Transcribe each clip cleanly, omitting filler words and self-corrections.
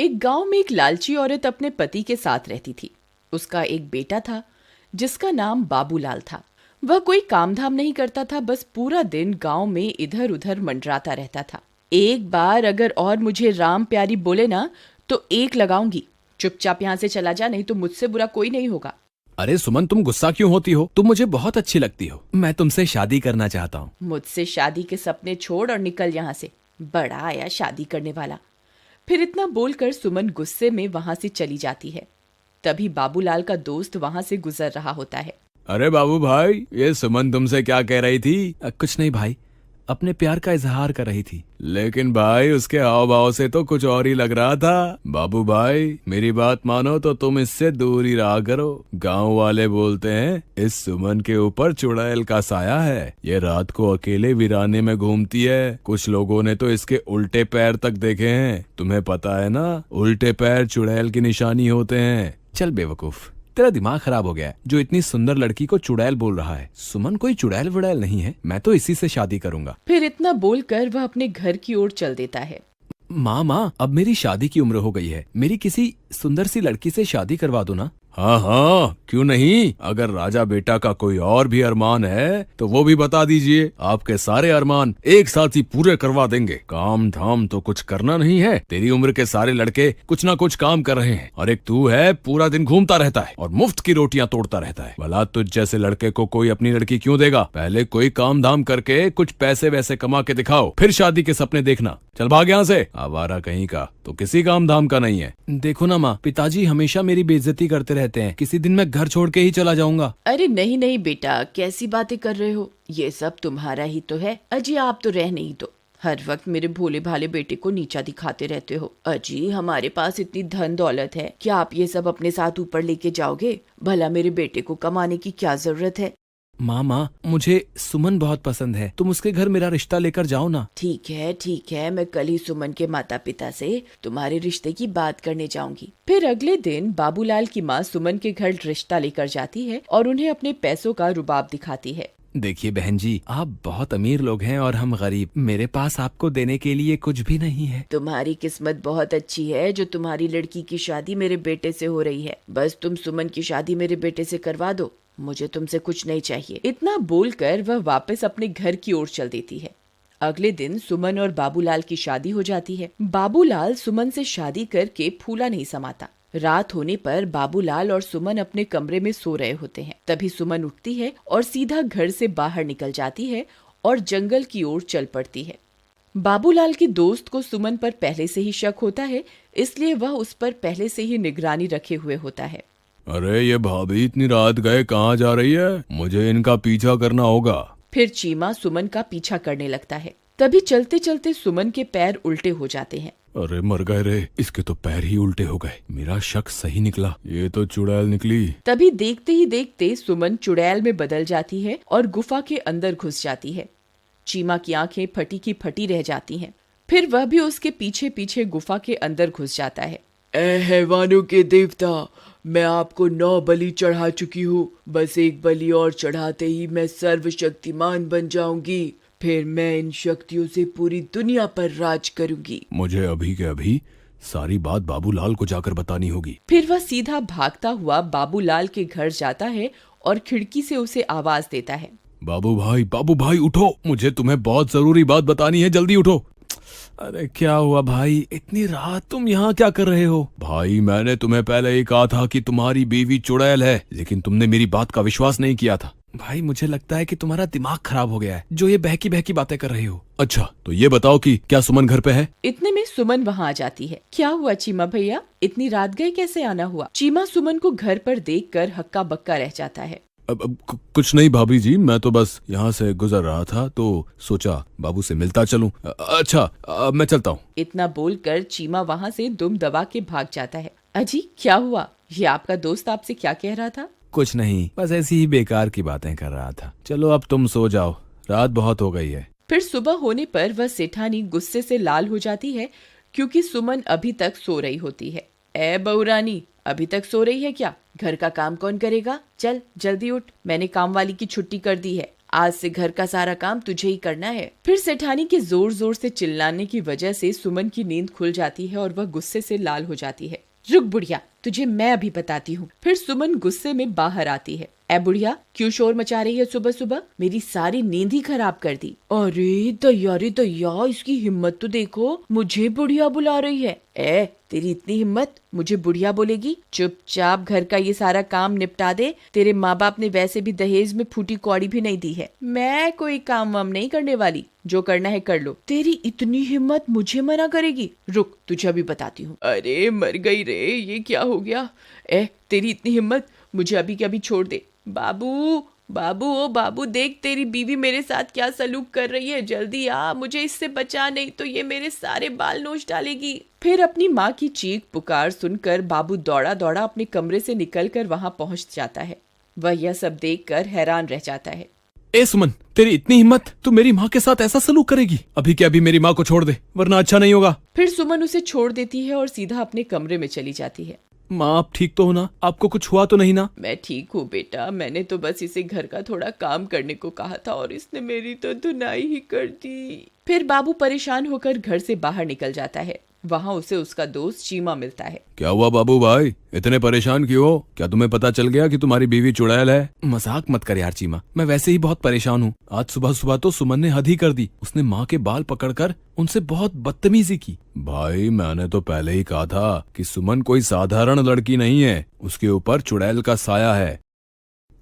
एक गांव में एक लालची औरत अपने पति के साथ रहती थी। उसका एक बेटा था जिसका नाम बाबूलाल था। वह कोई काम धाम नहीं करता था, बस पूरा दिन गांव में इधर उधर मंडराता रहता था। एक बार अगर और मुझे राम प्यारी बोले ना तो एक लगाऊंगी। चुपचाप यहाँ से चला जा, नहीं तो मुझसे बुरा कोई नहीं होगा। अरे सुमन, तुम गुस्सा क्यों होती हो? तुम मुझे बहुत अच्छी लगती हो। मैं तुमसे शादी करना चाहता हूँ। मुझसे शादी के सपने छोड़ और निकल यहाँ से। बड़ा आया शादी करने वाला। फिर इतना बोलकर सुमन गुस्से में वहां से चली जाती है। तभी बाबूलाल का दोस्त वहां से गुजर रहा होता है। अरे बाबू भाई, ये सुमन तुमसे क्या कह रही थी? कुछ नहीं भाई, अपने प्यार का इजहार कर रही थी। लेकिन भाई उसके हाव भाव से तो कुछ और ही लग रहा था। बाबू भाई, मेरी बात मानो तो तुम इससे दूर ही रहा करो। गांव वाले बोलते हैं इस सुमन के ऊपर चुड़ैल का साया है। ये रात को अकेले वीराने में घूमती है। कुछ लोगों ने तो इसके उल्टे पैर तक देखे हैं। तुम्हें पता है ना, उल्टे पैर चुड़ैल की निशानी होते हैं। चल बेवकूफ, तेरा दिमाग खराब हो गया है जो इतनी सुंदर लड़की को चुड़ैल बोल रहा है। सुमन कोई चुड़ैल वुड़ैल नहीं है, मैं तो इसी से शादी करूंगा। फिर इतना बोलकर वह अपने घर की ओर चल देता है। माँ, अब मेरी शादी की उम्र हो गई है। मेरी किसी सुंदर सी लड़की से शादी करवा दो ना। हाँ हाँ, क्यों नहीं। अगर राजा बेटा का कोई और भी अरमान है तो वो भी बता दीजिए। आपके सारे अरमान एक साथ ही पूरे करवा देंगे। काम धाम तो कुछ करना नहीं है। तेरी उम्र के सारे लड़के कुछ ना कुछ काम कर रहे हैं और एक तू है, पूरा दिन घूमता रहता है और मुफ्त की रोटियां तोड़ता रहता है। भला तुझ जैसे लड़के को कोई अपनी लड़की क्यों देगा? पहले कोई काम धाम करके कुछ पैसे वैसे कमा के दिखाओ, फिर शादी के सपने देखना। चल भाग यहाँ से, आवारा कहीं का, तो किसी काम धाम का नहीं है। देखो ना माँ, पिताजी हमेशा मेरी बेइज्जती करते रहते हैं। किसी दिन मैं घर छोड़ के ही चला जाऊंगा। अरे नहीं नहीं बेटा, कैसी बातें कर रहे हो? ये सब तुम्हारा ही तो है। अजी आप तो रह नहीं दो। हर वक्त मेरे भोले भाले बेटे को नीचा दिखाते रहते हो। अजी हमारे पास इतनी धन दौलत है, क्या आप ये सब अपने साथ ऊपर लेके जाओगे? भला मेरे बेटे को कमाने की क्या जरूरत है? माँ, मुझे सुमन बहुत पसंद है। तुम उसके घर मेरा रिश्ता लेकर जाओ ना। ठीक है, मैं कल ही सुमन के माता पिता से तुम्हारे रिश्ते की बात करने जाऊंगी। फिर अगले दिन बाबूलाल की माँ सुमन के घर रिश्ता लेकर जाती है और उन्हें अपने पैसों का रुबाब दिखाती है। देखिए बहन जी, आप बहुत अमीर लोग हैं और हम गरीब। मेरे पास आपको देने के लिए कुछ भी नहीं है। तुम्हारी किस्मत बहुत अच्छी है जो तुम्हारी लड़की की शादी मेरे बेटे से हो रही है। बस तुम सुमन की शादी मेरे बेटे से करवा दो, मुझे तुमसे कुछ नहीं चाहिए। इतना बोलकर वह वापस अपने घर की ओर चल देती है। अगले दिन सुमन और बाबूलाल की शादी हो जाती है। बाबूलाल सुमन से शादी करके फूला नहीं समाता। रात होने पर बाबूलाल और सुमन अपने कमरे में सो रहे होते हैं। तभी सुमन उठती है और सीधा घर से बाहर निकल जाती है और जंगल की ओर चल पड़ती है। बाबूलाल के दोस्त को सुमन पर पहले से ही शक होता है, इसलिए वह उस पर पहले से ही निगरानी रखे हुए होता है। अरे ये भाभी इतनी रात गए कहाँ जा रही है? मुझे इनका पीछा करना होगा। फिर चीमा सुमन का पीछा करने लगता है। तभी चलते चलते सुमन के पैर उल्टे हो जाते हैं। अरे मर गए रे, इसके तो पैर ही उल्टे हो गए। मेरा शक सही निकला, ये तो चुड़ैल निकली। तभी देखते ही देखते सुमन चुड़ैल में बदल जाती है और गुफा के अंदर घुस जाती है। चीमा की आंखें फटी की फटी रह जाती हैं। फिर वह भी उसके पीछे पीछे गुफा के अंदर घुस जाता है। ए हैवानों के देवता, मैं आपको 9 बलि चढ़ा चुकी हूँ। बस एक बलि और चढ़ाते ही मैं सर्वशक्तिमान बन जाऊंगी। फिर मैं इन शक्तियों से पूरी दुनिया पर राज करूंगी। मुझे अभी के अभी सारी बात बाबूलाल को जाकर बतानी होगी। फिर वह सीधा भागता हुआ बाबूलाल के घर जाता है और खिड़की से उसे आवाज देता है। बाबू भाई उठो, मुझे तुम्हें बहुत जरूरी बात बतानी है, जल्दी उठो। अरे क्या हुआ भाई, इतनी रात तुम यहाँ क्या कर रहे हो? भाई मैंने तुम्हें पहले ही कहा था कि तुम्हारी बीवी चुड़ैल है, लेकिन तुमने मेरी बात का विश्वास नहीं किया था। भाई मुझे लगता है कि तुम्हारा दिमाग खराब हो गया है, जो ये बहकी बहकी बातें कर रहे हो। अच्छा तो ये बताओ कि क्या सुमन घर पे है? इतने में सुमन वहाँ आ जाती है। क्या हुआ चीमा भैया, इतनी रात गए कैसे आना हुआ? चीमा सुमन को घर पर देखकर हक्का बक्का रह जाता है। अब कुछ नहीं भाभी जी, मैं तो बस यहाँ से गुजर रहा था तो सोचा बाबू से मिलता चलूं। अच्छा अब मैं चलता हूँ। इतना बोलकर चीमा वहाँ से दुम दबा के भाग जाता है। अजी क्या हुआ, ये आपका दोस्त आपसे क्या कह रहा था? कुछ नहीं, बस ऐसी ही बेकार की बातें कर रहा था। चलो अब तुम सो जाओ, रात बहुत हो गई है। फिर सुबह होने पर वह सेठानी गुस्से से लाल हो जाती है क्योंकि सुमन अभी तक सो रही होती है। ए बहुरानी, अभी तक सो रही है क्या? घर का काम कौन करेगा? चल जल्दी उठ, मैंने काम वाली की छुट्टी कर दी है, आज से घर का सारा काम तुझे ही करना है। फिर सेठानी के जोर जोर से चिल्लाने की वजह से सुमन की नींद खुल जाती है और वह गुस्से से लाल हो जाती है। रुक बुढ़िया, तुझे मैं अभी बताती हूँ। फिर सुमन गुस्से में बाहर आती है। ए बुढ़िया, क्यों शोर मचा रही है सुबह सुबह? मेरी सारी नींद ही खराब कर दी। अरे दैया, इसकी हिम्मत तो देखो, मुझे बुढ़िया बुला रही है। ए, तेरी इतनी हिम्मत, मुझे बुढ़िया बोलेगी? चुपचाप घर का ये सारा काम निपटा दे। तेरे माँ बाप ने वैसे भी दहेज में फूटी कौड़ी भी नहीं दी है। मैं कोई काम वाम नहीं करने वाली, जो करना है कर लो। तेरी इतनी हिम्मत मुझे मना करेगी? रुक, तुझे अभी बताती हूँ। अरे मर गई रे, ये क्या हो गया? तेरी इतनी हिम्मत, मुझे अभी के अभी छोड़ दे। बाबू बाबू, ओ बाबू, देख तेरी बीवी मेरे साथ क्या सलूक कर रही है। जल्दी आ, मुझे इससे बचा, नहीं तो ये मेरे सारे बाल नोच डालेगी। फिर अपनी माँ की चीख पुकार सुनकर बाबू दौड़ा दौड़ा अपने कमरे से निकलकर वहां पहुंच जाता है। वह यह सब देखकर हैरान रह जाता है। ए सुमन, तेरी इतनी हिम्मत, तू मेरी माँ के साथ ऐसा सलूक करेगी? अभी के अभी मेरी माँ को छोड़ दे, वरना अच्छा नहीं होगा। फिर सुमन उसे छोड़ देती है और सीधा अपने कमरे में चली जाती है। माँ, आप ठीक तो हो ना? आपको कुछ हुआ तो नहीं ना? मैं ठीक हूँ बेटा, मैंने तो बस इसे घर का थोड़ा काम करने को कहा था और इसने मेरी तो धुनाई ही कर दी। फिर बाबू परेशान होकर घर से बाहर निकल जाता है। वहाँ उसे उसका दोस्त चीमा मिलता है। क्या हुआ बाबू भाई, इतने परेशान क्यों हो? क्या तुम्हें पता चल गया कि तुम्हारी बीवी चुड़ैल है? मजाक मत कर यार चीमा, मैं वैसे ही बहुत परेशान हूँ। आज सुबह सुबह तो सुमन ने हद ही कर दी। उसने माँ के बाल पकड़कर उनसे बहुत बदतमीजी की। भाई, मैंने तो पहले ही कहा था कि सुमन कोई साधारण लड़की नहीं है, उसके ऊपर चुड़ैल का साया है।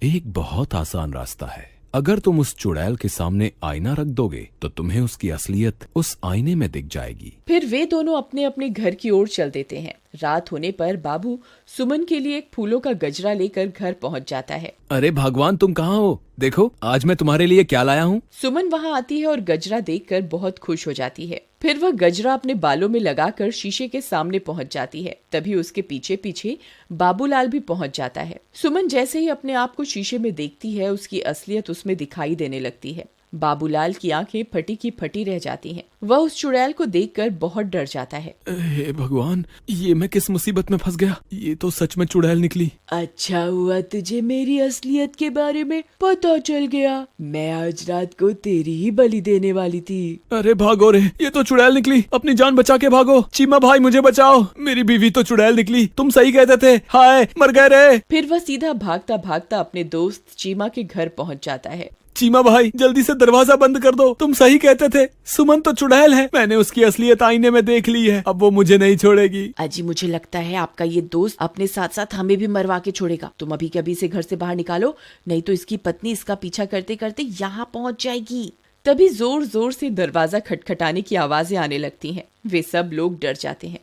एक बहुत आसान रास्ता है। अगर तुम उस चुड़ैल के सामने आईना रख दोगे तो तुम्हें उसकी असलियत उस आईने में दिख जाएगी। फिर वे दोनों अपने अपने घर की ओर चल देते हैं। रात होने पर बाबू सुमन के लिए एक फूलों का गजरा लेकर घर पहुंच जाता है। अरे भगवान, तुम कहाँ हो? देखो आज मैं तुम्हारे लिए क्या लाया हूँ। सुमन वहाँ आती है और गजरा देखकर बहुत खुश हो जाती है। फिर वह गजरा अपने बालों में लगाकर शीशे के सामने पहुंच जाती है। तभी उसके पीछे पीछे बाबूलाल भी पहुंच जाता है। सुमन जैसे ही अपने आप को शीशे में देखती है, उसकी असलियत उसमें दिखाई देने लगती है। बाबूलाल की आंखें फटी की फटी रह जाती हैं। वह उस चुड़ैल को देखकर बहुत डर जाता है। हे भगवान, ये मैं किस मुसीबत में फंस गया? ये तो सच में चुड़ैल निकली। अच्छा हुआ तुझे मेरी असलियत के बारे में पता चल गया। मैं आज रात को तेरी ही बलि देने वाली थी। अरे भागो रे, ये तो चुड़ैल निकली। अपनी जान बचा के भागो। चीमा भाई, मुझे बचाओ, मेरी बीवी तो चुड़ैल निकली। तुम सही कहते थे। हाय, मर गए रे। फिर वह सीधा भागता भागता अपने दोस्त चीमा के घर पहुंच जाता है। चीमा भाई, जल्दी से दरवाजा बंद कर दो। तुम सही कहते थे, सुमन तो चुड़ैल है। मैंने उसकी असलियत आईने में देख ली है। अब वो मुझे नहीं छोड़ेगी। अजी, मुझे लगता है आपका ये दोस्त अपने साथ साथ हमें भी मरवा के छोड़ेगा। तुम अभी के अभी से घर से बाहर निकालो, नहीं तो इसकी पत्नी इसका पीछा करते करते यहाँ पहुँच जाएगी। तभी जोर जोर से दरवाजा खटखटाने की आवाजें आने लगती हैं। वे सब लोग डर जाते हैं।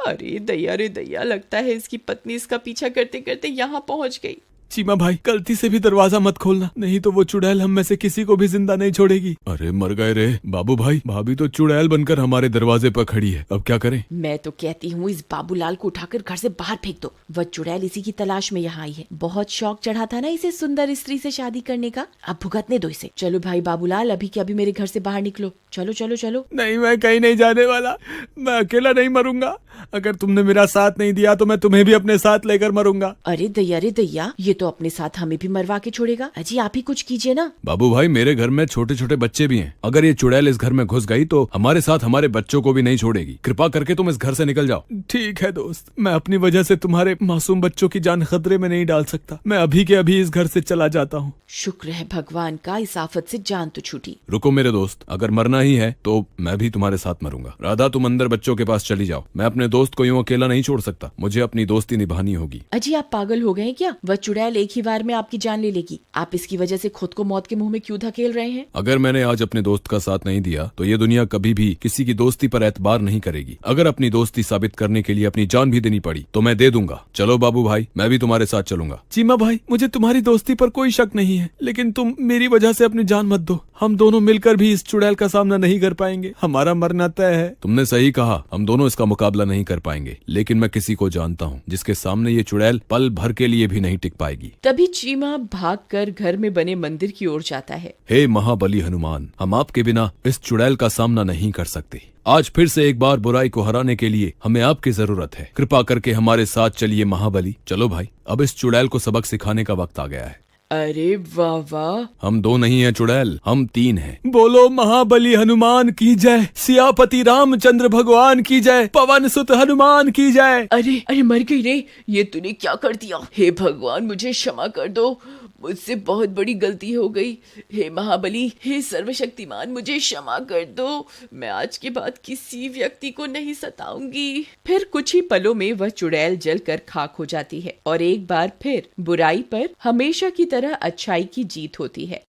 अरे दैया रे दैया, लगता है इसकी पत्नी इसका पीछा करते करते यहाँ पहुँच गई। चीमा भाई, गलती से भी दरवाजा मत खोलना, नहीं तो वो चुड़ैल हम में से किसी को भी जिंदा नहीं छोड़ेगी। अरे मर गए रे। बाबू भाई, भाभी तो चुड़ैल बनकर हमारे दरवाजे पर खड़ी है, अब क्या करें? मैं तो कहती हूँ इस बाबूलाल को उठाकर घर से बाहर फेंक दो। वह चुड़ैल इसी की तलाश में यहाँ आई है। बहुत शौक चढ़ा था ना इसे सुंदर स्त्री से शादी करने का, अब भुगतने दो इसे। चलो भाई बाबूलाल, अभी के अभी मेरे घर से बाहर निकलो। चलो चलो चलो। नहीं, मैं कहीं नहीं जाने वाला। मैं अकेला नहीं मरूंगा। अगर तुमने मेरा साथ नहीं दिया तो मैं तुम्हें भी अपने साथ लेकर मरूंगा। अरे दैया, ये तो अपने साथ हमें भी मरवा के छोड़ेगा। अजी, आप ही कुछ कीजिए ना। बाबू भाई, मेरे घर में छोटे छोटे बच्चे भी हैं। अगर ये चुड़ैल इस घर में घुस गई तो हमारे साथ हमारे बच्चों को भी नहीं छोड़ेगी। कृपा करके तुम इस घर से निकल जाओ। ठीक है दोस्त, मैं अपनी वजह से तुम्हारे मासूम बच्चों की जान खतरे में नहीं डाल सकता। मैं अभी के अभी इस घर से चला जाता हूँ। शुक्र है भगवान का, इस आफत से जान तो छूटी। रुको मेरे दोस्त, अगर मरना ही है तो मैं भी तुम्हारे साथ मरूंगा। राधा, तुम अंदर बच्चों के पास चली जाओ। मैं अपने दोस्त को यूं अकेला नहीं छोड़ सकता। मुझे अपनी दोस्ती निभानी होगी। अजी, आप पागल हो गए हैं क्या? वह चुड़ैल एक ही बार में आपकी जान ले लेगी। आप इसकी वजह से खुद को मौत के मुंह में क्यों धकेल रहे हैं? अगर मैंने आज अपने दोस्त का साथ नहीं दिया तो ये दुनिया कभी भी किसी की दोस्ती पर एतबार नहीं करेगी। अगर अपनी दोस्ती साबित करने के लिए अपनी जान भी देनी पड़ी तो मैं दे दूंगा। चलो बाबू भाई, मैं भी तुम्हारे साथ चलूंगा। चीमा भाई, मुझे तुम्हारी दोस्ती पर कोई शक नहीं है, लेकिन तुम मेरी वजह से अपनी जान मत दो। हम दोनों मिलकर भी इस चुड़ैल का सामना नहीं कर पाएंगे। हमारा मरना तय है। तुमने सही कहा, हम दोनों इसका मुकाबला नहीं कर पाएंगे, लेकिन मैं किसी को जानता हूँ जिसके सामने ये चुड़ैल पल भर के लिए भी नहीं टिक पाएगी। तभी चीमा भागकर घर में बने मंदिर की ओर जाता है। हे महाबली हनुमान, हम आपके बिना इस चुड़ैल का सामना नहीं कर सकते। आज फिर से एक बार बुराई को हराने के लिए हमें आपकी जरूरत है। कृपा करके हमारे साथ चलिए महाबली। चलो भाई, अब इस चुड़ैल को सबक सिखाने का वक्त आ गया है। अरे वाह वाह। हम 2 नहीं हैं चुड़ैल, हम 3 हैं। बोलो महाबली हनुमान की जय, सियापति रामचंद्र भगवान की जय, पवन सुत हनुमान की जय। अरे अरे मर गई रे, ये तूने क्या कर दिया। हे भगवान मुझे क्षमा कर दो, मुझसे बहुत बड़ी गलती हो गई। हे महाबली, हे सर्वशक्तिमान, मुझे क्षमा कर दो। मैं आज के बाद किसी व्यक्ति को नहीं सताऊंगी। फिर कुछ ही पलों में वह चुड़ैल जलकर खाक हो जाती है और एक बार फिर बुराई पर हमेशा की तरह अच्छाई की जीत होती है।